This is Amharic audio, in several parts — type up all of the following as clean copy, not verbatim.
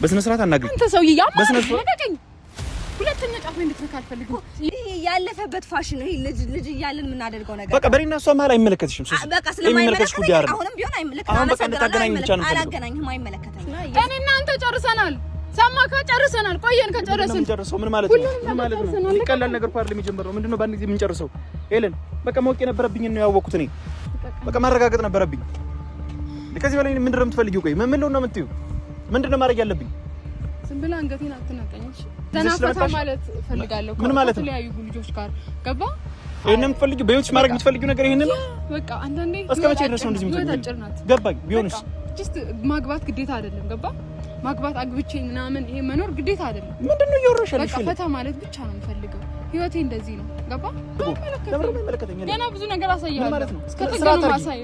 በስነ ስርዓት አናግሪ። አንተ ሰውዬ ያማረኝ ሁለተኛ ጫፍ እንድትነካ አልፈልግም። ይሄ ያለፈበት ፋሽን ነው። ይሄ ልጅ እያለን ምን አደርገው ነገር በቃ በእኔና እሷ መሀል አይመለከትሽም። ሱስ በቃ ስለማይመለከትሽ ጉዳይ አሁንም ቢሆን አይመለከትም። አሁን በቃ እንድታገናኝ ብቻ ነው። አላገናኝም፣ አይመለከተም። እኔና አንተ ጨርሰናል። ሰማካ ጨርሰናል። ቆየን ከጨረስን ምን ማለት ነው? ምን ማለት ነው? ይቀላል ነገር እኮ አይደለም የጀመረው። ምንድነው በአንድ ጊዜ የምንጨርሰው? ሄለን በቃ ማወቅ የነበረብኝ ነው ያወቅኩት እኔ። በቃ ማረጋገጥ ነበረብኝ። ከዚህ በላይ ምንድነው የምትፈልጊው? ቆይ ምን ነው የምትይው? ምንድነው ማድረግ ያለብኝ? ዝም ብላ አንገቴን አትናቀኝ እሺ። ተናፈታ ማለት ፈልጋለሁ ከተለያዩ ልጆች ጋር ገባ። ይሄንን የምትፈልጊው በህይወትሽ ማድረግ የምትፈልጊው ነገር ይሄንን ነው። በቃ አንዳንዴ እስከ መቼ ድረስ ነው እንደዚህ የምትፈልጊው? ገባኝ። ቢሆንስ ጀስት ማግባት ግዴታ አይደለም። ገባ ማግባት አግብቼ ምናምን ይሄ መኖር ግዴታ አይደለም። ምንድነው እየወረሻለሽ? በቃ ፈታ ማለት ብቻ ነው የምፈልገው። ህይወቴ እንደዚህ ነው። ገባ ገና ብዙ ነገር አሳያለሁ። እስከ ተገኑ ማሳየ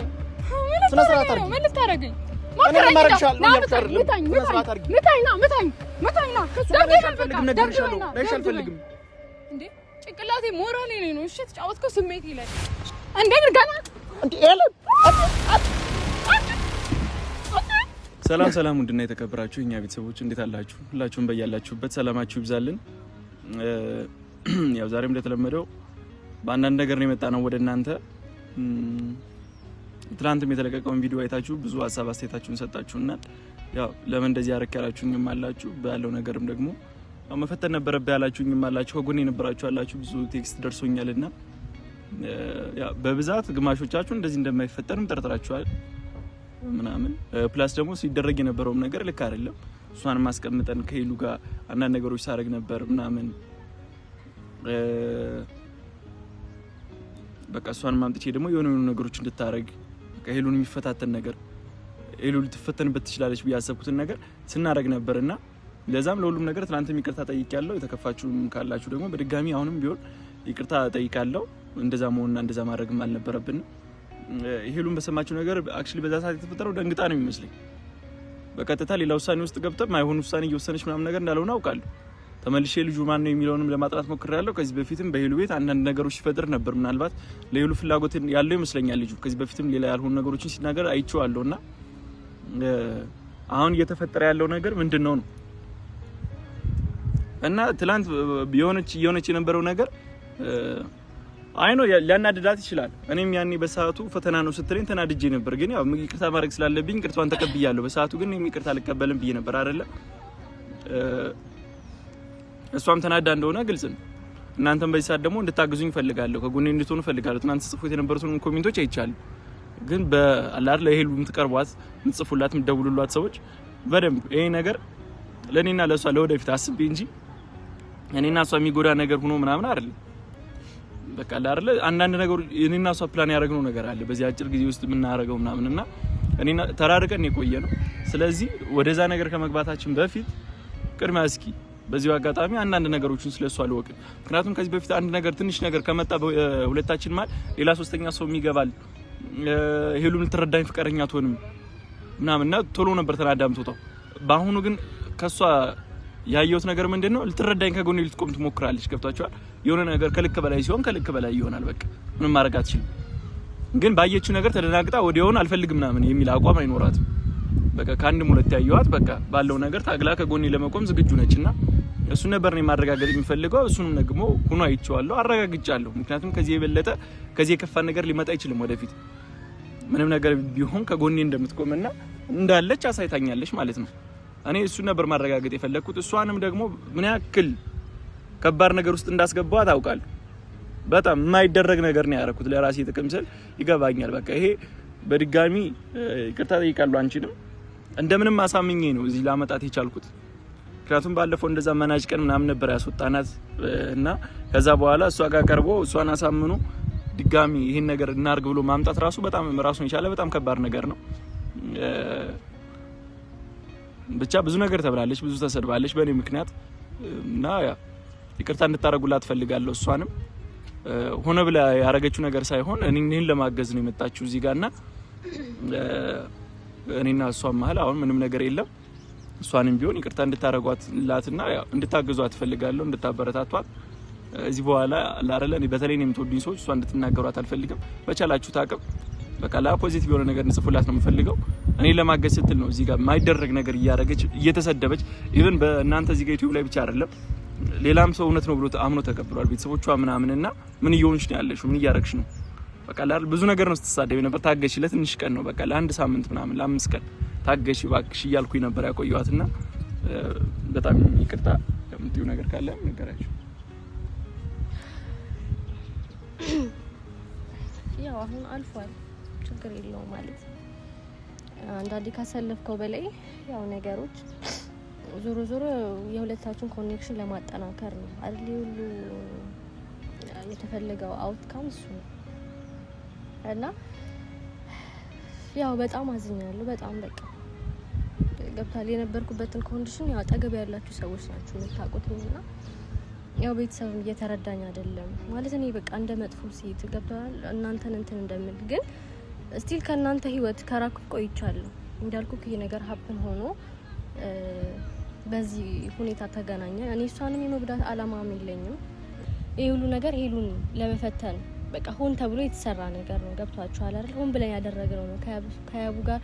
ስነ ስርዓት አድርጊ። ምን ልታረገኝ? ጭንቅላቴ ሞራሌ ነው። እሺ ተጫወትከው ስሜቴ ላይ ሰላም ውድና የተከበራችሁ እኛ ቤተሰቦች እንዴት አላችሁ? ሁላችሁም በያላችሁበት ሰላማችሁ ይብዛልን። ያው ዛሬም እንደተለመደው በአንዳንድ ነገር ነው የመጣነው ወደ እናንተ። ትናንትም የተለቀቀውን ቪዲዮ አይታችሁ ብዙ ሀሳብ አስተያየታችሁን ሰጣችሁና ያው ለምን እንደዚህ ያረከራችሁኝም አላችሁ፣ ባለው ነገርም ደግሞ ያው መፈተን ነበረብህ ያላችሁኝም አላችሁ፣ ከጎኔ የነበራችሁ አላችሁ። ብዙ ቴክስት ደርሶኛልና ያው በብዛት ግማሾቻችሁ እንደዚህ እንደማይፈጠርም ጠርጥራችኋል ምናምን። ፕላስ ደግሞ ሲደረግ የነበረውም ነገር ልክ አይደለም። እሷን ማስቀምጠን ከሄሉ ጋር አንዳንድ ነገሮች ሳረግ ነበር ምናምን። በቃ እሷን ማምጥቼ ደግሞ የሆነ ነገሮች እንድታረግ ሄሉን የሚፈታተን ነገር ሄሉ ልትፈተንበት ትችላለች ብዬ ያሰብኩትን ነገር ስናረግ ነበርና ለዛም ለሁሉም ነገር ትናንትም ይቅርታ ጠይቄያለሁ። የተከፋችሁም ካላችሁ ደግሞ በድጋሚ አሁንም ቢሆን ይቅርታ ጠይቃለሁ። እንደዛ መሆንና እንደዛ ማድረግም አልነበረብንም። ሄሉን በሰማችሁ ነገር አክቹሊ በዛ ሰዓት የተፈጠረው ደንግጣ ነው የሚመስለኝ። በቀጥታ ሌላ ውሳኔ ውስጥ ገብተም አይሆን ውሳኔ እየወሰነች ምናምን ነገር እንዳልሆነ አውቃለሁ። ተመልሼ ልጁ ማን ነው የሚለውንም ለማጥራት ሞክሬያለሁ። ከዚህ በፊትም በሄሉ ቤት አንዳንድ ነገሮች ሲፈጥር ነበር። ምናልባት ለሄሉ ፍላጎት ያለው ይመስለኛል ልጁ። ከዚህ በፊትም ሌላ ያልሆኑ ነገሮችን ሲናገር አይቼዋለሁና አሁን እየተፈጠረ ያለው ነገር ምንድነው ነው? እና ትላንት የሆነች የነበረው ነገር አይ ነው ሊያናድዳት ይችላል። እኔም ያኔ በሰዓቱ ፈተና ነው ስትለኝ ተናድጄ ነበር። ግን ያው ይቅርታ ማድረግ ስላለብኝ ይቅርታዋን ተቀብያለሁ። በሰዓቱ ግን እኔም ይቅርታ አልቀበልም ብዬ ነበር አይደለ? እሷም ተናዳ እንደሆነ ግልጽ ነው። እናንተም በዚህ ሰዓት ደግሞ እንድታግዙኝ ፈልጋለሁ፣ ከጎኔ እንድትሆኑ ፈልጋለሁ። ትናንት ጽፎት የነበሩትን ኮሜንቶች አይቻለሁ። ግን በአላር ለሄሉ የምትቀርቧት የምትጽፉላት የምትደውሉላት ሰዎች በደንብ ይሄ ነገር ለኔና ለሷ ለወደፊት አስቤ እንጂ እኔና እሷ የሚጎዳ ነገር ሆኖ ምናምን አይደለም። በቃ አይደለ አንዳንድ ነገር እኔና እሷ ፕላን ያደረግነው ነገር አለ በዚህ አጭር ጊዜ ውስጥ የምናደርገው ምናምንና እኔና ተራርቀን የቆየ ነው። ስለዚህ ወደዛ ነገር ከመግባታችን በፊት ቅድሚያ እስኪ በዚሁ አጋጣሚ አንዳንድ ነገሮችን ስለሷ አልወቅ። ምክንያቱም ከዚህ በፊት አንድ ነገር ትንሽ ነገር ከመጣ ሁለታችን ማለት ሌላ ሶስተኛ ሰው የሚገባል። ሄሉም ልትረዳኝ ፍቃደኛ አትሆንም ምናምንና ቶሎ ነበር ተናዳምቶታው። በአሁኑ ግን ከሷ ያየሁት ነገር ምንድነው? ልትረዳኝ ከጎኔ ልትቆም ትሞክራለች። ገብታችኋል? የሆነ ነገር ከልክ በላይ ሲሆን ከልክ በላይ ይሆናል። በቃ ምንም ማድረግ አትችልም። ግን ባየችው ነገር ተደናግጣ ወዲያውኑ አልፈልግም ምናምን የሚል አቋም አይኖራትም። በቃ ከአንድም ሁለት ያየኋት በቃ ባለው ነገር ታግላ ከጎኔ ለመቆም ዝግጁ ነችና እሱ ነበር ነው ማረጋገጥ የሚፈልገው። እሱንም ደግሞ ሆኖ አይቼዋለሁ፣ አረጋግጫለሁ። ምክንያቱም ከዚህ የበለጠ ከዚህ የከፋ ነገር ሊመጣ አይችልም ወደፊት። ምንም ነገር ቢሆን ከጎኔ እንደምትቆምና እንዳለች አሳይታኛለች ማለት ነው። እኔ እሱ ነበር ማረጋገጥ የፈለኩት። እሷንም ደግሞ ምን ያክል ከባድ ነገር ውስጥ እንዳስገባዋት አውቃለሁ። በጣም የማይደረግ ነገር ነው ያደረኩት ለራሴ ጥቅም ስል ይገባኛል። በቃ ይሄ በድጋሚ ይቅርታ ጠይቃለሁ። አንቺንም እንደምንም አሳምኜ ነው እዚህ ላመጣት የቻልኩት። ምክንያቱም ባለፈው እንደዛ መናጭ ቀን ምናምን ነበር ያስወጣናት እና ከዛ በኋላ እሷ ጋር ቀርቦ እሷን አሳምኖ ድጋሚ ይሄን ነገር እናርግ ብሎ ማምጣት ራሱ በጣም ራሱን የቻለ በጣም ከባድ ነገር ነው። ብቻ ብዙ ነገር ተብላለች፣ ብዙ ተሰድባለች በእኔ ምክንያት እና ይቅርታ እንድታረጉላት ፈልጋለሁ። እሷንም ሆነ ብላ ያረገችው ነገር ሳይሆን እኔን ለማገዝ ነው የመጣችው እዚህ ጋርና እኔና እሷ መሀል አሁን ምንም ነገር የለም። እሷንም ቢሆን ይቅርታ እንድታረጓትላትና እንድታገዟት ፈልጋለሁ፣ እንድታበረታቷት። እዚህ በኋላ ላረለ በተለይ ነው የምትወዱኝ ሰዎች እሷ እንድትናገሯት አልፈልግም። በቻላችሁ ታቅም በቃ ፖዚቲቭ የሆነ ነገር እንጽፉላት ነው የምፈልገው። እኔ ለማገዝ ስትል ነው እዚህ ጋር ማይደረግ ነገር እያረገች እየተሰደበች ኢቭን በእናንተ እዚህ ጋር ዩቲዩብ ላይ ብቻ አይደለም ሌላም ሰው እውነት ነው ብሎ አምኖ ተቀብሏል ቤተሰቦቿ ምናምንና ምን እየሆንሽ ነው ያለሽው ምን እያረግሽ ነው በቃ ብዙ ነገር ነው ስትሳደብ ነበር ታገሽ ለትንሽ ቀን ነው በቃ ለአንድ ሳምንት ምናምን ለ5 ቀን ታገሽ ባክሽ እያልኩኝ ነበር ያቆየዋትና በጣም ይቅርታ የምትዩ ነገር ካለ ንገራችሁ ያው አሁን አልፏል ችግር የለውም ማለት አንዳንዴ ካሰለፍከው በላይ ያው ነገሮች ዞሮ ዞሮ የሁለታችን ኮኔክሽን ለማጠናከር ነው አይደል ሁሉ የተፈለገው አውትካም እሱ ነው እና ያው በጣም አዝኛለሁ በጣም በቃ ገብታል የነበርኩበትን ኮንዲሽን ያው አጠገብ ያላችሁ ሰዎች ናችሁ የምታውቁትና ያው ቤተሰብ እየተረዳኝ አይደለም ማለት እኔ በቃ እንደ መጥፎ ሴት ገብታል እናንተን እንትን እንደምል ግን ስቲል ከናንተ ህይወት ከራኩ ቆይቻለሁ እንዳልኩክ ይሄ ነገር ሀፕን ሆኖ በዚህ ሁኔታ ተገናኘን እኔ እሷንም የመጉዳት አላማም የለኝም ይሄ ሁሉ ነገር ሄሉን ለመፈተን በቃ ሆን ተብሎ የተሰራ ነገር ነው ገብቷችኋል አይደል ሆን ብለን ያደረግነው ነው ከያቡ ጋር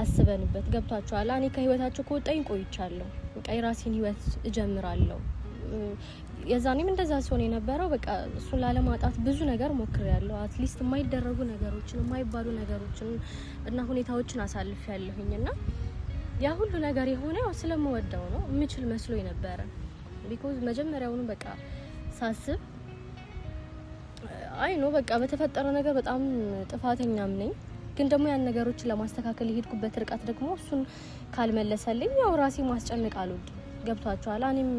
አስበንበት ገብቷችኋል እኔ ከህይወታቸው ከወጣኝ ቆይቻለሁ በቃ የራሴን ህይወት እጀምራለሁ የዛኔም እንደዛ ሲሆን የነበረው በቃ እሱን ላለማጣት ብዙ ነገር ሞክሬያለሁ አትሊስት የማይደረጉ ነገሮችን የማይባሉ ነገሮችን እና ሁኔታዎችን አሳልፍ ያለሁኝና ያ ሁሉ ነገር የሆነው ስለምወደው ነው ምችል መስሎኝ ነበር ቢኮዝ መጀመሪያውኑ በቃ ሳስብ አይ ነው በቃ በተፈጠረ ነገር በጣም ጥፋተኛም ነኝ ግን ደግሞ ያን ነገሮችን ለማስተካከል የሄድኩበት ርቀት ደግሞ እሱን ካልመለሰልኝ ያው ራሴ ማስጨነቅ አልወድም ገብቷችኋል እኔም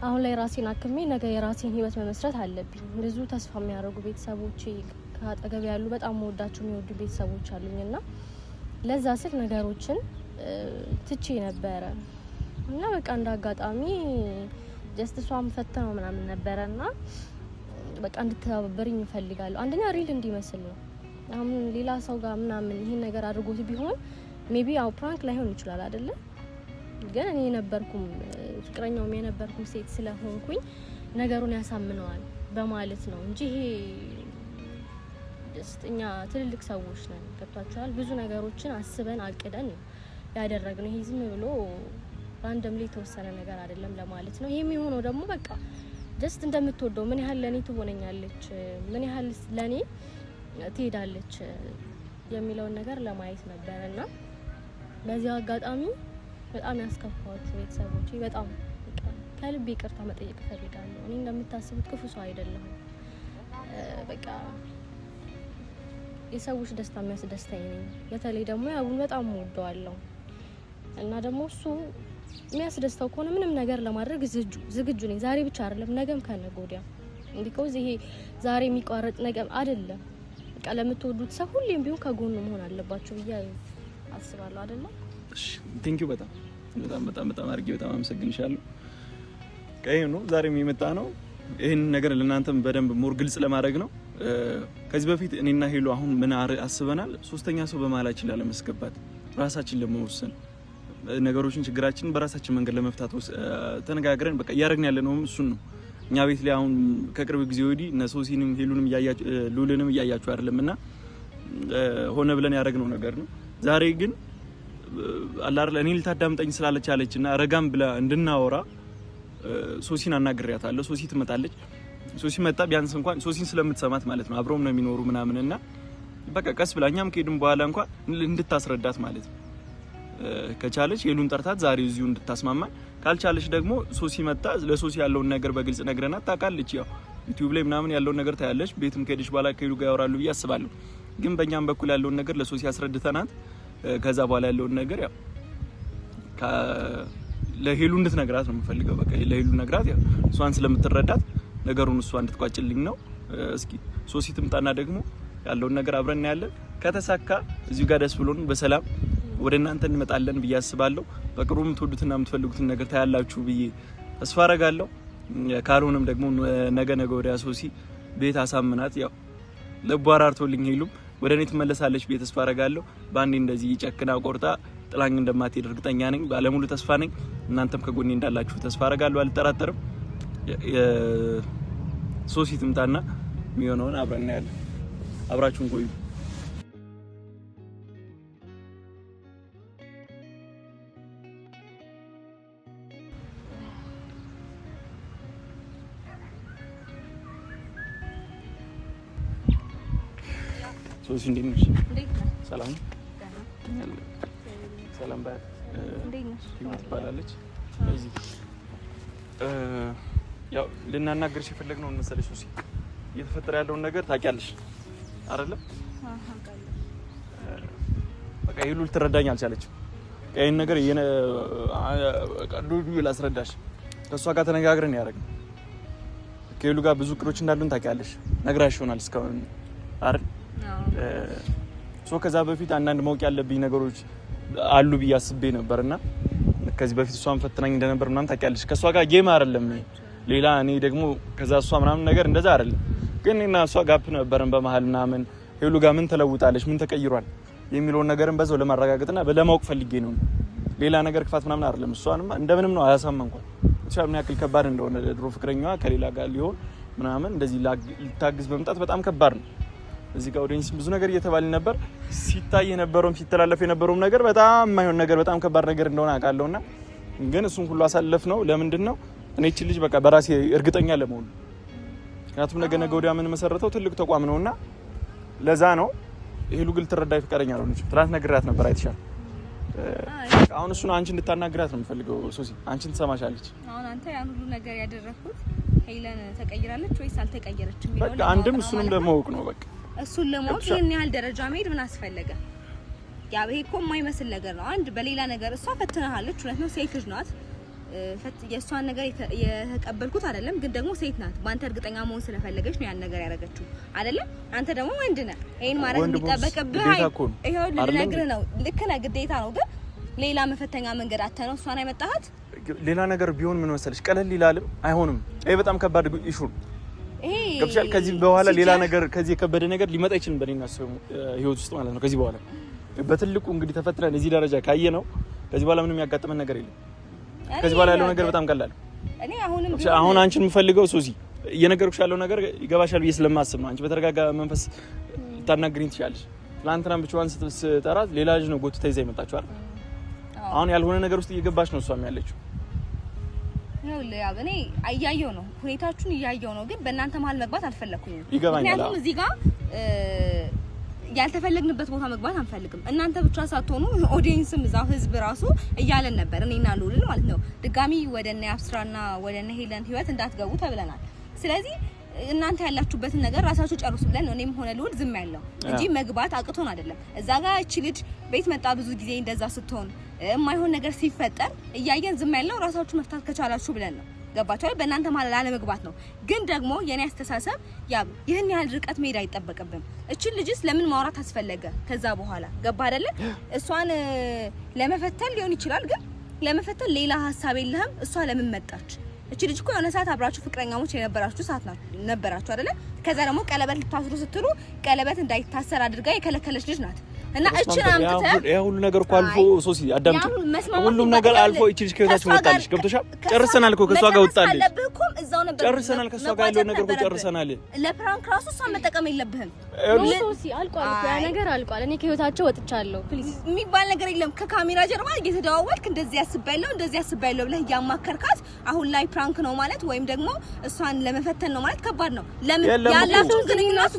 አሁን ላይ ራሴን አክሜ ነገ የራሴን ህይወት መመስረት አለብኝ ብዙ ተስፋ የሚያደርጉ ቤተሰቦቼ ካጠገብ ያሉ በጣም ወዳቸው የሚወዱ ቤተሰቦች አሉኝና ለዛ ስል ነገሮችን ትቼ ነበረ እና በቃ እንዳጋጣሚ ጀስት ሷም ፈተነው ምናምን ነበርና በቃ እንድትተባበሪኝ እፈልጋለሁ አንደኛ ሪል እንዲመስል ነው አሁን ሌላ ሰው ጋር ምናምን ይሄን ነገር አድርጎት ቢሆን ሜቢ አው ፕራንክ ላይሆን ይችላል አይደለ ግን እኔ ነበርኩም ፍቅረኛውም የነበርኩም ሴት ስለሆንኩኝ ነገሩን ያሳምነዋል በማለት ነው እንጂ ይሄ እኛ ትልልቅ ሰዎች ነን ገብታችኋል ብዙ ነገሮችን አስበን አቅደን ያደረግነው ይሄ ዝም ብሎ ራንደም ላይ ተወሰነ ነገር አይደለም ለማለት ነው ይሄም የሆነው ደግሞ በቃ ጀስት እንደምትወደው ምን ያህል ለኔ ትሆነኛለች ምን ያህል ለኔ ትሄዳለች የሚለውን ነገር ለማየት ነበርና በዚህ አጋጣሚ በጣም ያስከፋሁት ቤተሰቦቼ በጣም ከልብ ይቅርታ መጠየቅ ፈልጋለሁ እኔ እንደምታስቡት ክፉ ሰው አይደለም በቃ የሰዎች ደስታ የሚያስደስተኝ ነኝ በተለይ ደግሞ ያቡን በጣም ወደዋለሁ እና ደግሞ እሱ የሚያስደስተው ከሆነ ምንም ነገር ለማድረግ ዝግጁ ነኝ ዛሬ ብቻ አይደለም ነገም ከነገ ወዲያ ቢኮዝ ይሄ ዛሬ የሚቋረጥ ነገር አይደለም በቃ ለምትወዱት ሰው ሁሌም ቢሆን ከጎኑ መሆን አለባችሁ ብዬ አስባለሁ አይደል እሺ ቴንክ ዩ በጣም አድርጌ በጣም አመሰግንሻለሁ ከይሄ ነው ዛሬም የመጣ ነው ይሄን ነገር ለእናንተም በደንብ ሞር ግልጽ ለማድረግ ነው ከዚህ በፊት እኔና ሄሉ አሁን ምን አስበናል ሶስተኛ ሰው በመሃላችን ላለማስገባት ራሳችን ለመወሰን ነገሮችን ችግራችንን በራሳችን መንገድ ለመፍታት ተነጋግረን በቃ ያረግን ያለነው እሱን ነው እኛ ቤት ላይ አሁን ከቅርብ ጊዜ ወዲህ ነሶሲንም ሄሉንም ሉልንም እያያችሁ አይደለምና ሆነ ብለን ያረግነው ነገር ነው ዛሬ ግን አላር እኔ ልታዳምጠኝ ስላለቻለችና ረጋም ብላ እንድናወራ ሶሲን አናግሪያታለሁ ሶሲ ትመጣለች ሶሲ መጣ ቢያንስ እንኳን ሶሲን ስለምትሰማት ማለት ነው አብረውም ነው የሚኖሩ ምናምንና በቃ ቀስ ብላኛም ከሄድን በኋላ እንኳን እንድታስረዳት ማለት ነው ከቻለች ሄሉን ጠርታት ዛሬ እዚሁ እንድታስማማ ካልቻለች ደግሞ ሶሲ መጣ ለሶሲ ያለውን ነገር በግልጽ ነግረናት ታውቃለች ያው ዩቲዩብ ላይ ምናምን ያለውን ነገር ታያለች ቤትም ከሄድሽ በኋላ ከሄሉ ጋር ያወራሉ ብዬ አስባለሁ ግን በእኛም በኩል ያለውን ነገር ለሶሲ አስረድተናት ከዛ በኋላ ያለውን ነገር ያው ለሄሉ እንድትነግራት ነው የምፈልገው በቃ ለሄሉ ነግራት ያው እሷን ስለምትረዳት ነገሩን እሷ እንድትቋጭልኝ ነው እስኪ ሶሲ ትምጣና ደግሞ ያለውን ነገር አብረን ያለን ከተሳካ እዚሁ ጋር ደስ ብሎን በሰላም ወደ እናንተ እንመጣለን ብዬ አስባለሁ በቅርቡ የምትወዱትና የምትፈልጉትን ነገር ታያላችሁ ብዬ ተስፋ አረጋለሁ ካልሆነም ደግሞ ነገ ወዲያ ሶሲ ቤት አሳምናት ያው ለቧራርቶልኝ ሄሉም ወደ እኔ ትመለሳለች ብዬ ተስፋ አረጋለሁ ባንዴ እንደዚህ ጨክና ቆርጣ ጥላኝ እንደማትሄድ እርግጠኛ ነኝ ባለሙሉ ተስፋ ነኝ እናንተም ከጎኔ እንዳላችሁ ተስፋ አረጋለሁ አልጠራጠርም ሶሲ ትምጣና የሚሆነውን አብረን እናያለን አብራችሁን ቆዩ ሶሲ እንዴት ነሽ? ሰላም ሰላም ባይ እንዴት ነሽ? ትባላለች። እዚህ ያው ልናናገርሽ የፈለግነው መሰለሽ ሶሲ እየተፈጠረ ያለውን ነገር ታውቂያለሽ አይደለም? በቃ ይሉ ልትረዳኝ አልቻለችም። ይሄን ነገር ቀዱኝ ላስረዳሽ። ከሷ ጋር ተነጋግረን ያደረግነው ከይሉ ጋር ብዙ ቅሮች እንዳሉን ታውቂያለሽ። ነግራሽ ይሆናል እስካሁን አይደል? ከዛ በፊት አንዳንድ ማወቅ ያለብኝ ነገሮች አሉ ብዬ አስቤ ነበርና ከዚህ በፊት እሷን ፈትናኝ እንደነበር ምናምን ታውቂያለሽ። ከሷ ጋር ጌም አይደለም ሌላ እኔ ደግሞ ከዛ እሷ ምናምን ነገር እንደዛ አይደለም። ግን እኔና እሷ ጋፕ ነበርን በመሃል ምናምን ሄሉ ጋር ምን ተለውጣለች ምን ተቀይሯል የሚለውን ነገርን በዛው ለማረጋገጥና ለማወቅ ፈልጌ ነው። ሌላ ነገር ክፋት ምናምን አይደለም። እሷንም እንደምንም ነው አያሳመንኳት። እሷ ምን ያክል ከባድ እንደሆነ ድሮ ፍቅረኛዋ ከሌላ ጋር ሊሆን ምናምን እንደዚህ ልታግዝ በመምጣት በጣም ከባድ ነው። እዚህ ጋር ኦዲየንስ ብዙ ነገር እየተባለ ነበር። ሲታይ የነበረውም ሲተላለፍ የነበረውም ነገር በጣም የማይሆን ነገር በጣም ከባድ ነገር እንደሆነ አውቃለሁና ግን እሱን ሁሉ አሳለፍ ነው። ለምንድን ነው እኔ እቺ ልጅ በቃ በራሴ እርግጠኛ ለመሆን ምክንያቱም ነገ ወዲያ ምን መሰረተው ትልቅ ተቋም ነውና ለዛ ነው። ሄሉ ግን ትረዳይ ፈቃደኛ አልሆነች። ትናንት ነግራት ነበር አይተሻል። አሁን እሱን አንቺ እንድታናግራት ነው የምፈልገው ሶሲ። አንቺን ትሰማሻለች። አሁን አንተ ያን ሁሉ ነገር ያደረኩት ሄለን ተቀይራለች ወይስ አልተቀየረችም የሚለው በቃ አንድም እሱንም ለማወቅ ነው። በቃ እሱን ለማወቅ ይሄን ያህል ደረጃ መሄድ ምን አስፈለገ? ያ ይሄ እኮ የማይመስል ነገር ነው። አንድ በሌላ ነገር እሷ ፈትናሃለች። እውነት ነው፣ ሴት ልጅ ናት። የእሷን ነገር የተቀበልኩት አይደለም፣ ግን ደግሞ ሴት ናት። በአንተ እርግጠኛ መሆን ስለፈለገች ነው ያን ነገር ያደረገችው አይደለም። አንተ ደግሞ ወንድ ነህ። ይሄን ማድረግ የሚጠበቅብህ ይሄው ልነግርህ ነው። ልክ ነህ፣ ግዴታ ነው። ግን ሌላ መፈተኛ መንገድ አተህ ነው እሷን ያመጣሃት። ሌላ ነገር ቢሆን ምን መሰለሽ ቀለል ይላልም አይሆንም። ይሄ በጣም ከባድ ኢሹ ነው። ይሄ ገብቻል። ከዚህ በኋላ ሌላ ነገር ከዚህ የከበደ ነገር ሊመጣ ይችላል በእኔና እሱ ህይወት ውስጥ ማለት ነው። ከዚህ በኋላ በትልቁ እንግዲህ ተፈትረን እዚህ ደረጃ ካየ ነው ከዚህ በኋላ ምንም ያጋጥመን ነገር የለም። ከዚህ በኋላ ያለው ነገር በጣም ቀላል። እኔ አሁን አንቺን የምፈልገው ሶሲ እየነገርኩሽ ያለው ነገር ይገባሻል ብዬ ስለማስብ ነው። አንቺ በተረጋጋ መንፈስ ልታናግሪኝ ትችላለሽ። ትናንትና ብቻዋን ስትጠራት ሌላ ልጅ ነው ጎትታ ይዛ የመጣችው አይደል? አሁን ያልሆነ ነገር ውስጥ እየገባች ነው እሷም ያለችው። እኔ እያየሁ ነው፣ ሁኔታችሁን እያየሁ ነው። ግን በእናንተ መሀል መግባት አልፈለኩኝም። ምክንያቱም እዚህ ጋር ያልተፈለግንበት ቦታ መግባት አንፈልግም። እናንተ ብቻ ሳትሆኑ ኦዲየንስም እዛው ህዝብ ራሱ እያለን ነበር፣ እኔና ሉልን ማለት ነው። ድጋሚ ወደነ አብስራና ወደነ ሄለን ህይወት እንዳትገቡ ተብለናል። ስለዚህ እናንተ ያላችሁበትን ነገር ራሳችሁ ጨርሱ ብለን ነው እኔም ሆነ ሉል ዝም ያለው እንጂ መግባት አቅቶን አይደለም። እዛ ጋር እቺ ልጅ ቤት መጣ ብዙ ጊዜ እንደዛ ስትሆን የማይሆን ነገር ሲፈጠር እያየን ዝም ያለው ራሳችሁ መፍታት ከቻላችሁ ብለን ነው። ገባችሁ አይደል? በእናንተ ማለት ላለመግባት ነው። ግን ደግሞ የኔ አስተሳሰብ ያ ይሄን ያህል ርቀት መሄድ አይጠበቅብም። እቺ ልጅስ ለምን ማውራት አስፈለገ? ከዛ በኋላ ገባ አይደለ? እሷን ለመፈተን ሊሆን ይችላል። ግን ለመፈተን ሌላ ሀሳብ የለህም። እሷ ለምን መጣች? እቺ ልጅ እኮ የሆነ ሰዓት አብራችሁ ፍቅረኛሞች የነበራችሁ ሰዓት ነበራችሁ አይደለ? ከዛ ደግሞ ቀለበት ልታስሩ ስትሉ ቀለበት እንዳይታሰር አድርጋ የከለከለች ልጅ ናት። እና እቺን አምጥተህ ያ ሁሉ ነገር እኮ አልፎ ሶሲ አዳምጪ፣ ሁሉም ነገር አልፎ እቺ ልጅ ከህይወታችን ወጣለች። ገብቶሻል? ጨርሰናል እኮ ከሷ ጋር ወጣለች። ጨርሰናል፣ ከሷ ጋር ያለው ነገር እኮ ጨርሰናል። ለፕራንክ ራሱ እሷን መጠቀም የለብህም። ሶሲ አልቋል እኮ ያ ነገር አልቋል። እኔ ከህይወታቸው ወጥቻለሁ። ፕሊዝ የሚባል ነገር የለም። ከካሜራ ጀርባ እየተደዋወልክ እንደዚህ ያስባይለው ብለህ እያማከርካት አሁን ላይ ፕራንክ ነው ማለት ወይም ደግሞ እሷን ለመፈተን ነው ማለት ከባድ ነው። ለምን ያላችሁን ግንኙነት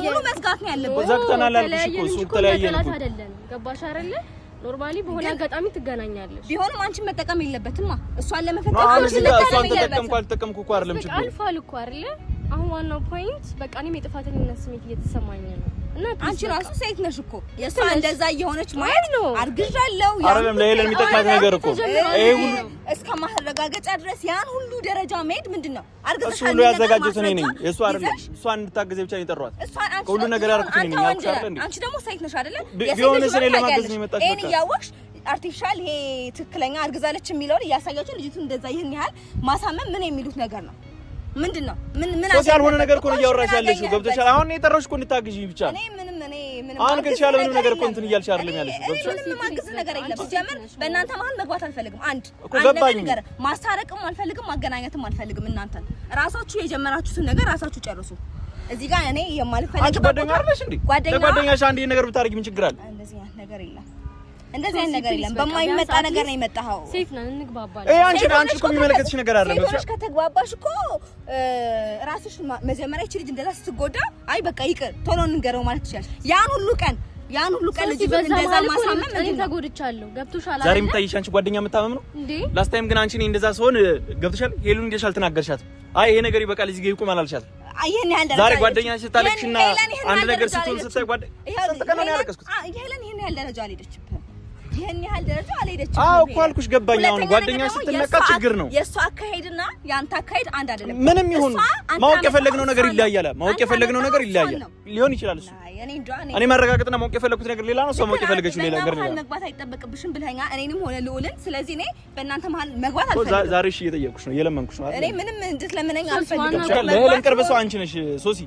ሙሉ መዝጋት ነው ያለበት። ዘግተናል አልኩሽ እኮ እሱ ተለያየን እኮ አይደለም። ገባሽ አይደለ? ኖርማሊ በሆነ አጋጣሚ ትገናኛለሽ። ቢሆንም አንቺን መጠቀም የለበትም። እሷን ለመፈተን እሷን ተጠቀምኩ አልተጠቀምኩ እኮ አይደለም ችግሩ። አልፏል እኮ አይደለ? አሁን ዋናው ፖይንት በቃ እኔም የጥፋተኝነት ስሜት እየተሰማኝ ነው። እና አንቺ ራሱ ሴት ነሽ እኮ የእሷ እንደዛ እየሆነች ማየት ነው። አርግዣለሁ አይደለም ለሄለን የሚጠቅማት ነገር እኮ ይሄ ሁሉ እስከ ማረጋገጫ ድረስ ያን ሁሉ ደረጃ መሄድ ምንድነው? አርግዘሻል። እሱ ሁሉ ያዘጋጀሁት እኔ ነኝ። እሱ አይደለም እሷን እንድታገዝ ብቻ ነው የጠሯት። ሁሉ ነገር ያደረኩት እኔ ነኝ። ያልኩሽ አይደል እንዴ? አንቺ ደግሞ ሴት ነሽ አይደለ? ቢሆን እኔ ለማገዝ ነው የመጣችው። እኔ ያወቅሽ አርቲፊሻል ይሄ ትክክለኛ አርግዛለች የሚለውን እያሳያችሁ ልጅቱ እንደዛ ይሄን ያህል ማሳመን ምን የሚሉት ነገር ነው? ምንድነው? ምን ሶሲ ያልሆነ ነገር እኮ ነው እያወራሽ ያለሽው። ገብቶሻል? አሁን የጠራሁሽ እኮ እንድታግዢኝ ብቻ። እኔ ምንም አሁን ከተሻለ ምንም ነገር እኮ እንትን እያልሽ አይደለም ያለሽው። ገብቶሻል? ምንም ማግዝ ነገር የለም። ጀመር በእናንተ መሀል መግባት አልፈልግም። አንድ ነገር ማስታረቅም አልፈልግም፣ ማገናኘትም አልፈልግም። እናንተ ራሳችሁ የጀመራችሁትን ነገር ራሳችሁ ጨርሱ። እዚህ ጋር እኔ የማልፈልግ ጓደኛ አይደለሽ እንዴ? ጓደኛሽ አንድ ነገር ብታረጊ ምን ችግር አለ? እንደዚህ አይነት ነገር የለም። እንደዚህ አይነት ነገር የለም በማይመጣ ነገር ነው የመጣው ሴት ነን እንግባባለን አንቺ እኮ የሚመለከትሽ ነገር አይደለም ሴቶች ከተግባባሽ እኮ ራስሽ መጀመሪያ እቺ ልጅ እንደዛ ስትጎዳ አይ በቃ ይቅር ቶሎ እንገረው ማለት ይችላል ያን ሁሉ ቀን ልጅ እንደዛ ማሳመም እኔ ተጎድቻለሁ ገብቶሻል ዛሬ የምታይሽ አንቺ ጓደኛ የምታመም ነው ላስት ታይም ግን አንቺ እንደዛ ሲሆን ገብቶሻል ሄሉን እንደሻል ተናገርሻት አይ ይሄ ነገር ይበቃል እዚህ ጋር ይቆም አላልሻት አይሄን ያህል ደረጃ ዛሬ ጓደኛሽ ታለቅሽና አንድ ነገር ስትሆን ስታይ ጓደኛ ሰጠቀና ያለቀስኩት ይሄን ያህል ደረጃ አልሄደችም ይሄን ያህል ደረጃ አልሄደችም አዎ እኮ አልኩሽ ገባኝ አሁን ጓደኛሽ ስትነካ ችግር ነው የሷ አካሄድና ያንተ አካሄድ አንድ አይደለም ምንም ይሁን ማወቅ የፈለግነው ነገር ይለያያል ማወቅ የፈለግነው ነገር ይለያያል ሊሆን ይችላል እሱ እኔ ማረጋገጥና ማወቅ የፈለኩት ነገር ሌላ ነው ሰው ማወቅ የፈለገችው ሌላ ነገር ነው መግባት አይጠበቅብሽም ብለኸኛ እኔንም ሆነ ልዑልን ስለዚህ እኔ በእናንተ መሀል መግባት አልፈልግም ዛሬ እሺ እየጠየቅኩሽ ነው እየለመንኩሽ ነው እኔ ምንም እንድትለምነኝ አልፈልግም ለሄለን ቅርብ ሰው አንቺ ነሽ ሶሲ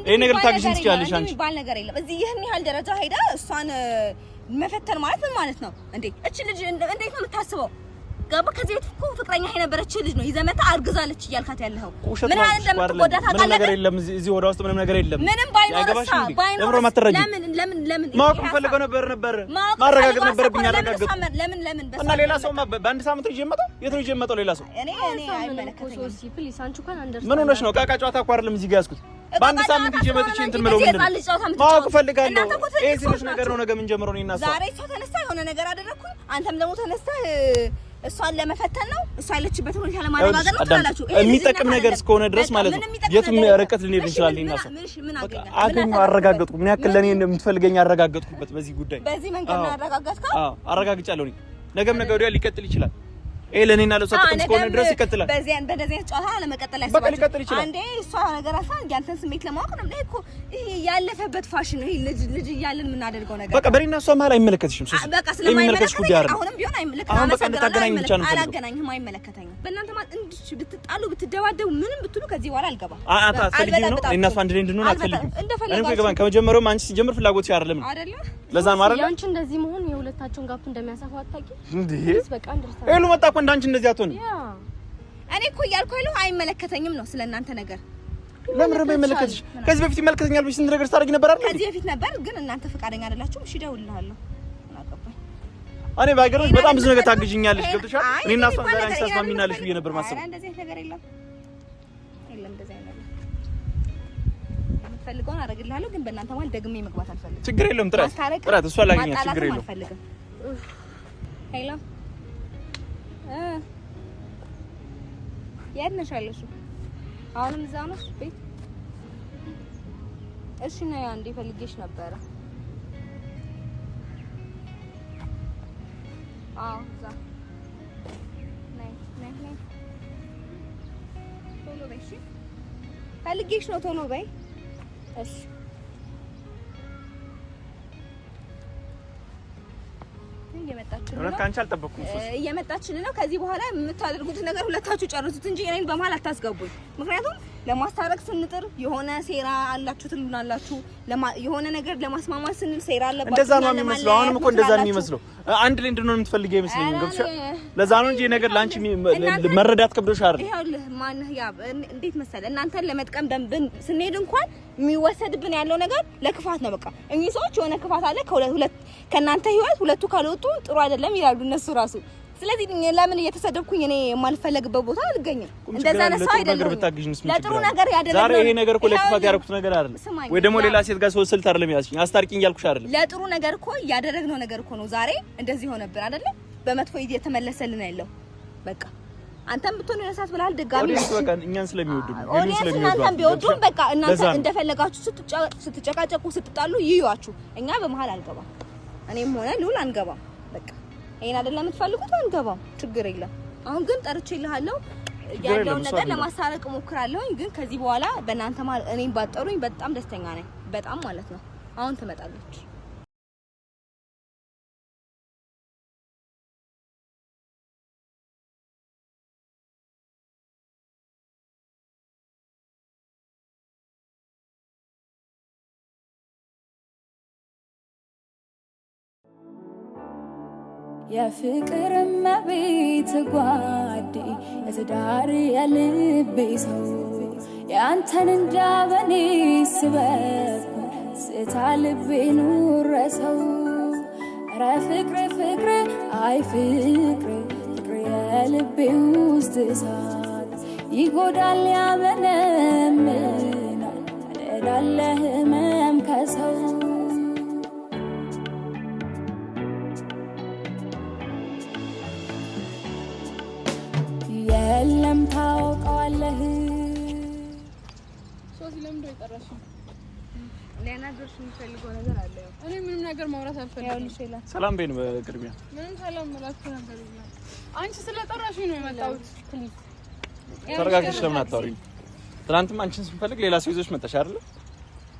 ይሄ ነገር ታግዢን ትችያለሽ አንቺ ባል ነገር የለም እዚህ ይሄን ያህል ደረጃ ሄዳ እሷን መፈተን ማለት ምን ማለት ነው እንዴ እቺ ልጅ እንዴት ነው የምታስበው ገባ ከዚህ በፊት እኮ ፍቅረኛ የነበረች ልጅ ነው ይዘመታ አርግዛለች እያልካት ያለው ምን ማለት እንደምትጎዳ ታውቃለህ ምንም ነገር የለም እዚህ ወደ ውስጥ ምንም ነገር የለም ምንም ባይኖርሳ ለምን ማወቅ ፈልገው ነበር ማረጋገጥ ነበርብኝ አረጋገጥ ለምን እና ሌላ ሰው በአንድ ሳምንት ይዤ መጣ የት ነው ይዤ መጣው ሌላ ሰው እኔ አይመለከተኝም ሶሲ ፕሊስ አንቺ እንኳን አንደርስታንድ ምን ሆነሽ ነው ቃቃ ጨዋታ እኮ አይደለም እዚህ ጋር ያዝኩት በአንድ ሳምንት ይዤ መጥቼ እንትን ምለው ምንድነው ማወቅ ፈልጋለሁ ይሄ ትንሽ ነገር ነው ነገ ምን ጀምረው ነው እናሳ ዛሬ ሰው ተነሳ የሆነ ነገር አደረኩኝ አንተም ደግሞ ተነስተህ እሷን ለመፈተን ነው እሷ ያለችበት ሁኔታ ለማረጋገጥ ነው ትላላችሁ የሚጠቅም ነገር እስከሆነ ድረስ ማለት ነው የትም ርቀት ልንሄድ እንችላለን እና አገኘሁ አረጋገጥኩ ምን ያክል ለኔ እንደምትፈልገኝ አረጋገጥኩበት በዚህ ጉዳይ በዚህ መንገድ ነው አረጋጋጥከው አረጋግጫለሁ እኔ ነገም ነገ ወዲያ ሊቀጥል ይችላል ለኔና ለሷ ጥቅም እስከሆነ ድረስ ይቀጥላል በዚህ ጨዋታ ለመቀጠል ያስባል አንዴ እሷ ነገር አሳ ያንተን ስሜት ለማወቅ ነው እኮ ይሄ ያለፈበት ፋሽን ነው ይሄ ልጅ እያለን ምን አደርገው ነገር በቃ በኔና እሷ መሀል አይመለከትሽም ሶሲ በቃ ስለማይመለከትሽ ጉዳይ አይደለም አሁንም ቢሆን አይመለከትሽም አሁን በቃ እንድታገናኝ ብቻ ነው አላገናኝም አይመለከተኝም በእናንተ ማለት እንድሽ ብትጣሉ ብትደባደቡ ምንም ብትሉ ከዚህ በኋላ አልገባም አትፈልጊም ነው እና እሷ አንድ ላይ እንድንሆን አትፈልጊም እኔ ከገባን ከመጀመሪያውም አንቺ ሲጀምር ፍላጎትሽ አይደለም ለዛ ማለት ነው ያንቺ እንደዚህ መሆን የሁለታቸውን ጋፕ እንደሚያሳፋው አታውቂ እንዴ በቃ እንደርታ ሄሉ መጣ እኮ እንዳንቺ እንደዚህ አትሆንም እኔ እኮ እያልኩ ያለው አይመለከተኝም ነው ስለናንተ ነገር ለምን ነው የማይመለከትሽ ከዚህ በፊት ይመለከተኛል ብለሽ ስንት ነገር ታደርጊ ነበር አይደል ከዚህ በፊት ነበር ግን እናንተ ፈቃደኛ አይደላችሁም እሺ ደውልልሃለሁ አቀባይ እኔ ባይገርምሽ በጣም ብዙ ነገር ታግዢኛለሽ ገብቶሻል እኔና እሷ ዛሬ አንቺ ታስማሚናለሽ ብዬ ነበር ማሰብ እንደዚህ ነገር የለም እንደዚህ ነገር ፈልገውን አደርግልሃለሁ ግን በእናንተ ማለት ደግሜ መግባት አልፈልግም ችግር የለም ጥራት እሷ ላገኛት ችግር የለም ሄሎ የት ነሽ ያለሽው አሁንም እዛው ነሽ ቤት እሺ ነው አንዴ ፈልጌሽ ነበረ አዎ እዛ ነይ ቶሎ በይ እሺ ፈልጌሽ ነው ቶሎ በይ እሺ እየመጣችልን ነው ከዚህ በኋላ የምታደርጉት ነገር ሁለታችሁ ጨርሱት እንጂ እኔን በመሀል አታስገቡኝ ምክንያቱም ለማስታረቅ ስንጥር የሆነ ሴራ አላችሁ ትሉናላችሁ የሆነ ነገር ለማስማማት ስንል ሴራ አለባችሁ እንደዛ ነው የሚመስለው አሁንም እኮ እንደዛ ነው የሚመስለው አንድ ላይ እንድንሆን የምትፈልጊ አይመስለኝም ገብቶሻል ለዛ ነው እንጂ ነገር ላንቺ መረዳት ከብዶሽ አይደል ይኸውልህ ማንህ ያ እንዴት መሰለ እናንተን ለመጥቀም ደንብን ስንሄድ እንኳን የሚወሰድብን ያለው ነገር ለክፋት ነው በቃ እኚህ ሰዎች የሆነ ክፋት አለ ከሁለት ከናንተ ህይወት ሁለቱ ካልወጡ ጥሩ አይደለም ይላሉ እነሱ ራሱ ስለዚህ ለምን እየተሰደብኩኝ እኔ የማልፈለግበት ቦታ አልገኝም እንደዛ ነው ሰው አይደለም ለጥሩ ነገር ያደረግነው ዛሬ ይሄ ነገር እኮ ለክፋት ያደረኩት ነገር አይደለም ወይ ደግሞ ሌላ ሴት ጋር ሰው ስልት አይደለም ያዝኝ አስታርቂኝ ያልኩሽ አይደለም ለጥሩ ነገር እኮ ያደረግነው ነገር እኮ ነው ዛሬ እንደዚህ ሆነብን አይደለም በመጥፎ እየተመለሰልን ያለው በቃ አንተም ብትሆን የነሳት ብለሃል ድጋሚ በቃ እኛን ስለሚወዱ ነው እናንተም ቢወዱም በቃ እናንተ እንደፈለጋችሁ ስትጨቃጨቁ ስትጣሉ ይዩዋችሁ እኛ በመሃል አልገባም እኔም ሆነ ልዑል አንገባም በቃ ይሄን አይደለም የምትፈልጉት አንገባም ችግር የለም አሁን ግን ጠርቼልሃለሁ ያለውን ነገር ለማሳረቅ ሞክራለሁ ግን ከዚህ በኋላ በእናንተ ማለት እኔን ባጠሩኝ በጣም ደስተኛ ነኝ በጣም ማለት ነው አሁን ትመጣለች የፍቅር መቤት ጓዴ የትዳር የልቤ ሰው ያንተን እንዳበኔ ስበብ ስታ ልቤ ኑረሰው ኧረ ፍቅር አይ ፍቅር የልቤ ውስጥ እሳት ይጎዳል ያመነምናል እላለህ ህመም ከሰው የለም ታውቀዋለህ ሶሲ ለምን ደይጠራሽ ለናገርሽ የሚፈልገው ነገር አለ እኔ ምንም ነገር ማውራት አልፈልግም ሰላም በይን በቅድሚያ ምንም ሰላም ማለት ነገር የለም አንቺ ስለጠራሽኝ ነው የመጣሁት ፕሊዝ ተረጋግተሽ ለምን አታወሪኝ ትናንትም አንቺን ስንፈልግ ሌላ ሰው ይዘሽ መጣሽ አይደል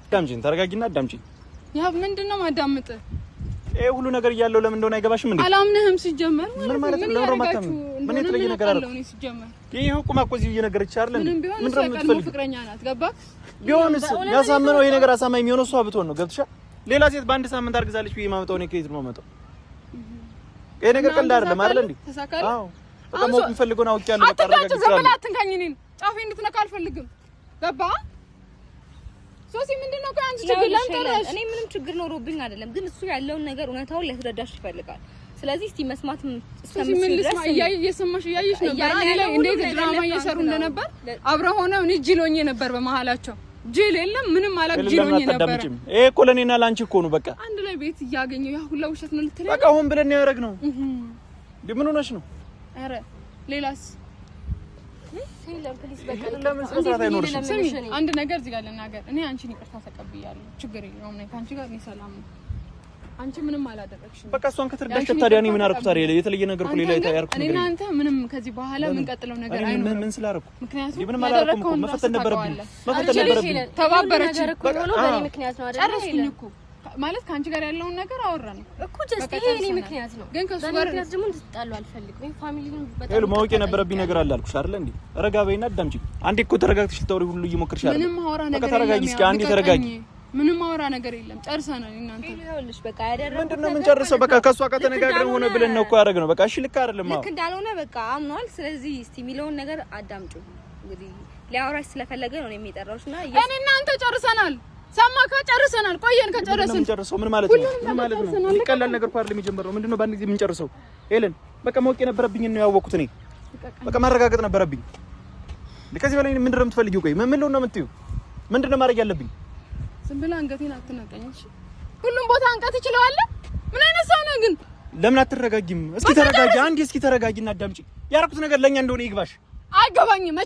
አዳምጪኝ ተረጋጊና አዳምጪኝ ያ ምንድነው ማዳምጥ ሁሉ ነገር እያለው ለምን እንደሆነ አይገባሽም እንዴ አላምነህም ሲጀመር ምን ማለት ነው ለምን ማታም ምን የተለየ ነገር አለ ነው ሲጀመር ይሄ ቁማ ቆዚ እየነገረች አይደል ምን ነው ፍቅረኛ ናት ገባ ቢሆንስ ያሳመነው ይሄ ነገር አሳማኝ የሚሆነው እሷ ብትሆን ነው ገብተሻ ሌላ ሴት በአንድ ሳምንት አርግዛለች ብዬ ማመጣው ነው ከይዝ ነው ማመጣው ይሄ ነገር ቀልድ አይደለም አይደል እንዴ አዎ በቃ ሞት የምፈልገው ነው አውቄያለሁ በቃ አረጋግጫለሁ ዘመናት ትንካኝ እኔን ጫፌ እንድትነካ አልፈልግም ገባ ሶሲ ምንድነው ከአንቺ ችግር ለምጠራሽ እኔ ምንም ችግር ኖሮብኝ አይደለም ግን እሱ ያለውን ነገር እውነታውን ሊያስረዳሽ ይፈልጋል ስለዚህ እስቲ መስማት እየሰማሽ እያየሽ ነበር አይደል እንዴት ድራማ እየሰሩ እንደነበር አብረው ሆነው እኔ ጅሎኝ ነበር በመሃላቸው ጅል የለም ምንም አላቅ ጅሎኝ ነበር ይሄ እኮ ለኔና ላንቺ እኮ ነው በቃ አንድ ላይ ቤት ያገኘው ያ ሁላ ውሸት ነው ልትለኝ በቃ ሆን ብለን ያደረግነው ምን ሆነሽ ነው አረ ሌላስ ሰላም ፕሊዝ በቃ ለምን ሰዓት አይኖርሽም አንድ ነገር እዚህ ጋር ልናገር እኔ አንቺን ይቅርታ ተቀብያለሁ ችግር የለውም ነኝ ካንቺ ጋር እኔ ሰላም ነው አንቺ ምንም አላደረግሽም በቃ እሷን ከተረዳሽ ታዲያ እኔ ምን አደረኩ ታዲያ የተለየ ነገር እኮ ሌላ ያያርኩ ነገር እኔ አንተ ምንም ከዚህ በኋላ ምን ቀጥለው ነገር አይኖርም ምን ስላደረኩ ምክንያቱም ምንም አላደረኩም እኮ መፈተን ነበረብኝ ተባበረች እኮ ነው በእኔ ምክንያት ነው አይደል ጨረስኩኝ እኮ ማለት ካንቺ ጋር ያለውን ነገር አወራን እኮ ጀስት ይሄ እኔ ምክንያት ነው ግን ከሱ ጋር ደግሞ እንድትጣሉ አልፈልግም ወይ ፋሚሊን በጣም ሄሎ ማወቅ የነበረብኝ ነገር አለ አልኩሽ አይደል እንዴ ረጋ በይና አዳምጪኝ አንዴ እኮ ተረጋግተሽ ልታወሪ ሁሉ እየሞከርሽ አይደል ምንም አወራ ነገር የለም ተረጋጊ እስኪ አንዴ ተረጋጊ ምንም አወራ ነገር የለም ጨርሰናል እናንተ ይኸውልሽ በቃ ያደረኩት ምንድነው ምን ጨርሰው በቃ ከሷ ጋር ተነጋግረን ሆነ ብለን ነው እኮ ያደረግነው በቃ እሺ ልክ አይደለም ልክ እንዳልሆነ በቃ አምኗል ስለዚህ እስቲ የሚለውን ነገር አዳምጪ እንግዲህ ሊያወራሽ ስለፈለገ ነው የሚጠራውሽና እኔ እናንተ ጨርሰናል ሰማካ ጨርሰናል ቆየን ከጨረስን ምን ጨርሰው ምን ማለት ነው ምን ማለት ነው ይቀላል ነገር እኮ አይደለም የሚጀምረው ምንድነው ባንድ ጊዜ ምን ጨርሰው ሄለን በቃ ማወቅ የነበረብኝ ነው ያወቅኩት እኔ በቃ ማረጋገጥ ነበረብኝ ከዚህ በላይ ምንድነው የምትፈልጊው ቆይ ምን ነው የምትይው ምንድነው ማድረግ ያለብኝ ዝም ብላ አንገቴን አትናቀኝ እሺ ሁሉም ቦታ አንቀት ይችላል ምን አይነት ሰው ነው ግን ለምን አትረጋጊም እስኪ ተረጋጊ አንዴ እስኪ ተረጋጊና አዳምጪ ያረኩት ነገር ለኛ እንደሆነ ይግባሽ አይገባኝም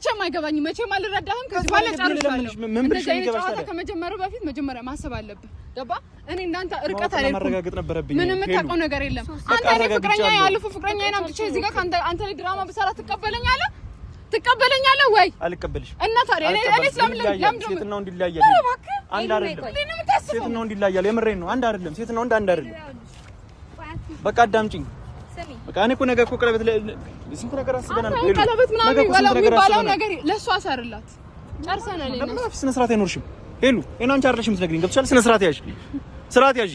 መቼም አልረዳህም ከዚህ በኋላ ጨርሻለሁ ምን ብለሽ ይገባሽ ታዲያ ከመጀመሩ በፊት መጀመሪያ ማሰብ አለብህ ገባ እኔ እንዳንተ ርቀት አይደለም ማረጋገጥ ነበረብኝ ምንም የምታውቀው ነገር የለም አንተ እኔ ፍቅረኛ ያልፉ ፍቅረኛ ናምጥቼ እዚህ ጋር አንተ ላይ ድራማ ብሰራ ትቀበለኛለህ ወይ አልቀበልሽም እና ታዲያ እኔ ስለምን ሴትና ወንድ ይለያያል አንድ አይደለም ሴትና ወንድ ይለያያል የምሬን ነው አንድ አይደለም ሴትና ወንድ አንድ አይደለም በቃ አዳምጪኝ በቃ እኔ እኮ ነገ እኮ ቀለበት ስንት ነገር አስበናል ቀለበት ምናምን የሚባለው ነገር ለሷ አሰርላት ጨርሰናል ለምን ስነ ስርዓት አይኖርሽም ሄሉ እኔ አንቺ አይደለሽም የምትነግሪኝ ገብቶሻል ስነ ስርዓት ያዥ ስርዓት ያዥ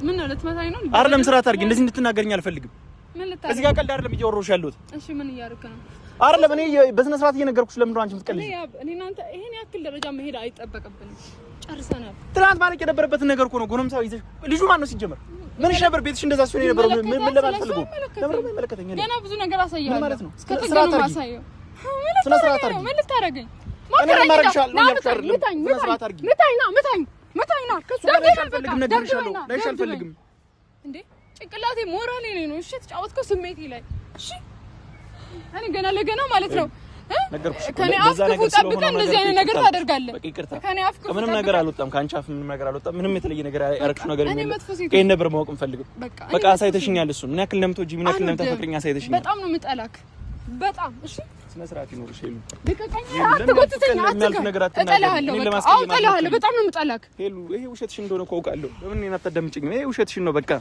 ምን ነው ልትመታኝ ነው አይደለም ስርዓት አድርጊ እንደዚህ እንድትናገሪኝ አልፈልግም ምን ልታረግ እዚህ ጋር ቀልድ አይደለም እያወራሁሽ ያለሁት እሺ ምን እያደረክ ነው አይደለም እኔ በስነ ስርዓት እየነገርኩሽ ለምን ነው አንቺ የምትቀልጂ እኔ እናንተ ይሄን ያክል ደረጃ መሄድ አይጠበቅብንም ጨርሰናል ትናንት ማለት የነበረበትን ነገር እኮ ነው ጎረምሳው ይዘሽ ልጁ ማን ነው ሲጀመር ምንሽ ነበር ቤትሽ እንደዛ ሲሆን የነበረው ምን ለማልፈልጉ ለምን የማይመለከተኝ ገና ብዙ ነገር አሳያለሁ ማለት ነው እስከ ተገኑ ማሳየው ስነ ስርዓት አድርጊ ምን ልታረገኝ እኔ ማረግሻለሁ ያልከርልም ስነ ስርዓት አድርጊ ምታኝ ከሱ ጋር አልፈልግም ነገርሻለሁ ለይሽ አልፈልግም እንዴ ጭንቅላቴ ሞራሌ ነው እሺ ተጫወትከው ስሜቴ ላይ እሺ እኔ ገና ለገና ማለት ነው ነገርኩሽ ከኔ አፍ ክፉ ጠብቀህ እንደዚህ አይነት ነገር ታደርጋለህ በቃ ይቅርታ ከኔ አፍ ክፉ ምንም ነገር አልወጣም ካንቺ አፍ ምንም ነገር አልወጣም ምንም የተለየ ነገር ያረክሽ ነገር የለም ከእኔ ነበር ማወቅ እንፈልገው በቃ አሳይተሽኛል እሱ ምን ያክል ለምትወጂ ምን ያክል ለምታፈቅሪኝ አሳይተሽኛል በጣም ነው የምጠላክ በጣም እሺ ስነ ስርዓት ይኖርሽ ሄሉ ልቀቀኝ አትጎትተኝ እጠላሃለሁ በጣም ነው የምጠላክ ሄሉ ይሄ ውሸትሽ እንደሆነ እኮ አውቃለሁ ለምን እኔን አታዳምጪኝ ይሄ ውሸትሽ ነው በቃ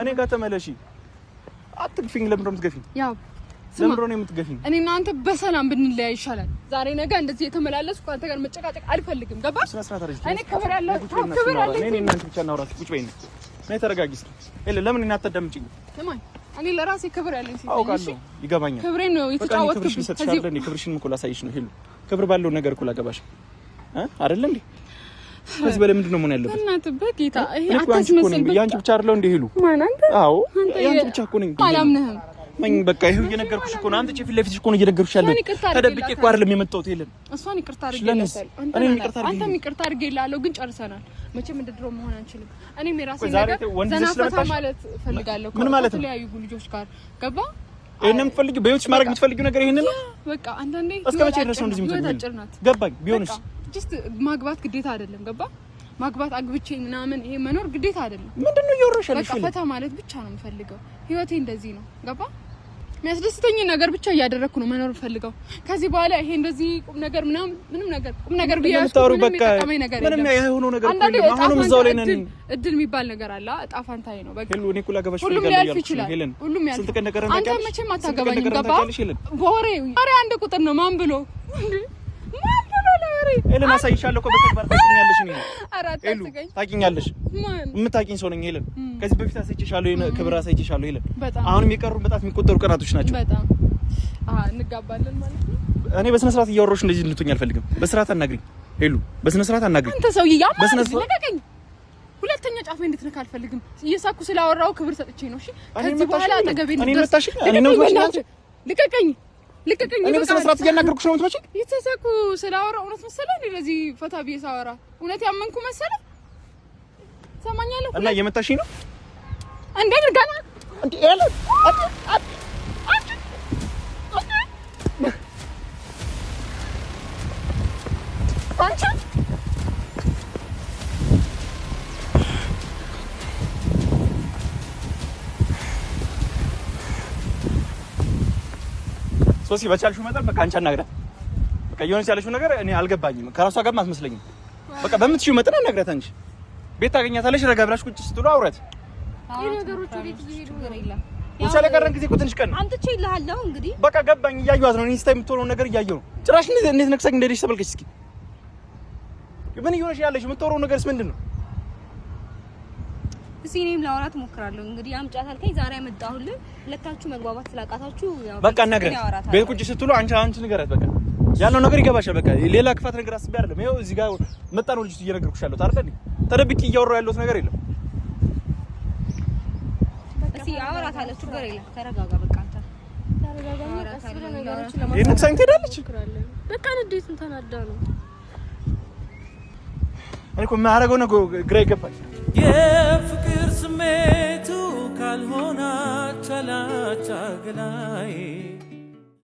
እኔ ጋር ተመለሺ አትግፊኝ ለምን ነው የምትገፊኝ ያው ለምንድን ነው የምትገፊኝ እኔ እና አንተ በሰላም ብንለያይ ይሻላል ዛሬ ነገ እንደዚህ የተመላለስኩ አንተ ጋር መጨቃጨቅ አልፈልግም ገባ ስነ ስርዓት አድርጊ እኔ ክብር ያለው እኔ እናንተ ብቻ እናውራሽ ቁጭ በይኝ ነይ ተረጋጊ እስኪ ለምን እኔን አታዳምጪኝ ለማን እኔ ለራሴ ክብር ያለኝ ሲል አውቃለሁ ይገባኛል ክብሬን ነው የተጫወትኩት ከዚህ ክብርሽን እኮ ላሳይሽ ነው ሄሉ ክብር ባለው ነገር እኮ ላገባሽ አይደል እንዴ ከዚህ በላይ ምንድነው መሆን ያለበት? እናትህ በጌታ ይሄ አታስመስል። ያንቺ ብቻ አይደለው እንደ ሄሉ ማን አንተ? አዎ ያንቺ ብቻ እኮ ነኝ። አላምንህም። ማኝ በቃ ይሄው እየነገርኩሽ እኮ ነው። አንተ ፊት ለፊትሽ እኮ ነው እየነገርኩሽ ያለው። ተደብቄ እኮ አይደለም የመጣሁት ሄለን። እሷን ይቅርታ አድርጌልሻለሁ። አንተም ይቅርታ አድርጌልሃለሁ። ግን ጨርሰናል። መቼም እንድድሮ መሆን አንችልም። እኔም የራሴን ነገር ዘና ፈታ ማለት ፈልጋለሁ ከተለያዩ ልጆች ጋር ገባ። ይሄንን የምትፈልጊው በህይወትሽ ማድረግ የምትፈልጊው ነገር ይሄንን ነው። በቃ አንዳንዴ እስከ መቼ ድረስ ነው እንደዚህ የምትሆኚው? ገባኝ። ቢሆንስ ጀስት ማግባት ግዴታ አይደለም። ገባ ማግባት አግብቼ ምናምን ይሄ መኖር ግዴታ አይደለም። ምንድነው እያወራሽ ያለሽ? በቃ ፈታ ማለት ብቻ ነው የምፈልገው። ህይወቴ እንደዚህ ነው። ገባ የሚያስደስተኝ ነገር ብቻ እያደረኩ ነው መኖር ፈልገው። ከዚህ በኋላ ይሄ እንደዚህ ቁም ነገር ምናምን ምንም ነገር ቁም ነገር ቢያስሩ ምንም የሚጠቅመኝ ነገር የለም። ምንም ያይሆነው ነገር እኮ አሁንም እዛው ላይ ነን። እድል የሚባል ነገር አለ። እጣ ፋንታዬ ነው በቃ። ሄሎ እኔ እኮ ላገባሽ ፈልጋለሁ ያልኩሽ ሄለን። ሁሉም ያልፍ ስንት ቀን ነገር አንተ መቼም አታገባኝም። ገባ በወሬ አንድ ቁጥር ነው ማን ብሎ ሄለን አሳይሻለሁ እኮ በተግባር ታውቂኛለሽ። እኔ አራት ታውቂኝ ታውቂኛለሽ። የምታውቂኝ ሰው ነኝ ሄለን። ከዚህ በፊት አሳይቼሻለሁ፣ ክብር አሳይቼሻለሁ ሄለን። አሁንም የቀሩ በጣም የሚቆጠሩ ቀናቶች ናቸው። በጣም እንጋባለን ማለት ነው። እኔ በስነ ስርዓት እያወራሁሽ እንደዚህ እንድትሆኝ አልፈልግም። በስርዓት አናግሪኝ ሄሉ፣ በስነ ስርዓት አናግሪኝ። አንተ ሰውዬ ያማልከኝ ሁለተኛ ጫፌ እንድትነካ አልፈልግም። እየሳኩ ስላወራው ክብር ሰጥቼ ነው። እሺ ከዚህ በኋላ አጠገቤ እንድትደርስ ልቀቀኝ። እኔ በስነ ስርዓት እያናገርኩሽ ነው። እንትመጪ የተሰኩ ስላወራ እውነት መሰለህ? እኔ ለዚህ ፈታ ብዬ ሳወራ እውነት ያመንኩ መሰለህ? ሰማኛለሁ እና እየመታሽኝ ነው እንዴ? ገና እንዴ ያለ አንቺ ሶሲ በቻልሽው መጠን በቃ አንቺ አናግራት። በቃ የሆነች ያለሽው ነገር እኔ አልገባኝም። ከራሷ ጋር አትመስለኝም። በቃ በምትሽው መጠን አናግራት። አንቺ ቤት ታገኛታለሽ። ረጋ ብላሽ ቁጭ ስትሉ አውራት። ነገሮች ወዴት እየሄዱ ነው? ይላል ወቻለ ቀረን ጊዜ እኮ ትንሽ ቀን አንተቼ ይልሃለሁ። እንግዲህ በቃ ገባኝ። እያየኋት ነው። እኔ ስታይ የምትሆነው ነገር እያየሁ ነው። ጭራሽ እንዴት ነክሰኝ እንደሄድሽ ተመልከች እስኪ። ምን እየሆነሽ ያለሽ? የምትወረው ነገርስ ምንድን ነው? እስኪ እኔም ላወራት እሞክራለሁ። እንግዲህ አምጫት አልከኝ፣ ዛሬ አመጣሁልህ። ሁለታችሁ መግባባት ስላቃታችሁ ያው በቃ እናግራት። ቤት ቁጭ ስትሉ አንቺ ንገራት። በቃ ያለው ነገር ይገባሻል። በቃ ሌላ ክፋት ነገር አስቤ አይደለም። ይኸው እዚህ ጋር መጣ ነው ልጅቱ እየነገርኩሽ ያለሁት አይደል? ተደብቄ እያወራሁ ያለሁት ነገር የለም። እስኪ አወራታለሁ። ችግር የለም። ተረጋጋ። በቃ አንተ ተረጋጋ። ይሄን ሳይን ትሄዳለች። በቃ እንዴት እንተናዳ ነው? እኔ እኮ የማደርገው ነው ግራ ይገባል። የፍቅር ስሜቱ ካልሆነ ቻላቻ ገላይ